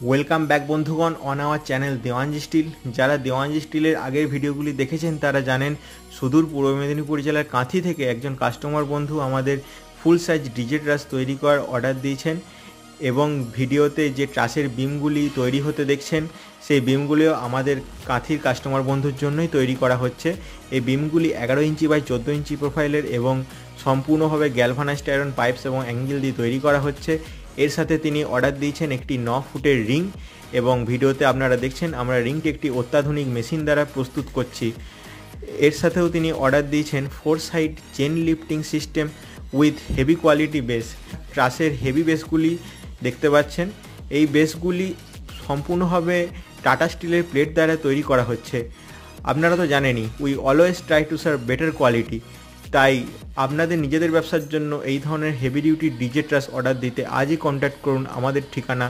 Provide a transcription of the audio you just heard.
Welcome back বন্ধুগণ on our channel Dewanji steel. যারা দেওয়ানজি স্টিলের আগের ভিডিওগুলি দেখেছেন তারা জানেন সুদূর পূর্ব মেদিনীপুর জেলার কাঁথি থেকে একজন কাস্টমার বন্ধু আমাদের ফুল সাইজ ডিজে ট্রাস তৈরি করার অর্ডার দিয়েছেন এবং ভিডিওতে যে ট্রাসের বিমগুলি তৈরি হতে দেখছেন সেই বিমগুলিও আমাদের কাঁথির কাস্টমার বন্ধুর জন্যই তৈরি করা হচ্ছে। এই বিমগুলি 11 ইঞ্চি বাই 14 ইঞ্চি প্রোফাইলের এবং সম্পূর্ণভাবে গ্যালভানাইজড আয়রন পাইপস এবং অ্যাঙ্গেল দিয়ে তৈরি করা হচ্ছে। এর সাথে তিনি অর্ডার দিয়েছেন একটি 9 ফুটের রিং এবং ভিডিওতে আপনারা দেখছেন আমরা রিংটি একটি অত্যাধুনিক মেশিন দ্বারা প্রস্তুত করছি। এর সাথেও তিনি অর্ডার দিয়েছেন 4 side chain lifting system with heavy quality base. ট্রাসের হেভি বেসগুলি দেখতে পাচ্ছেন, এই বেসগুলি সম্পূর্ণভাবে টাটা স্টিলের প্লেট দ্বারা তৈরি করা হচ্ছে। আপনারা তো জানেনই we always try to serve better quality, তাই আপনাদের নিজেদের ব্যবসার জন্য এই ধরনের হেভি ডিউটি ডিজে ট্রাস অর্ডার দিতে আজই কন্ট্যাক্ট করুন। আমাদের ঠিকানা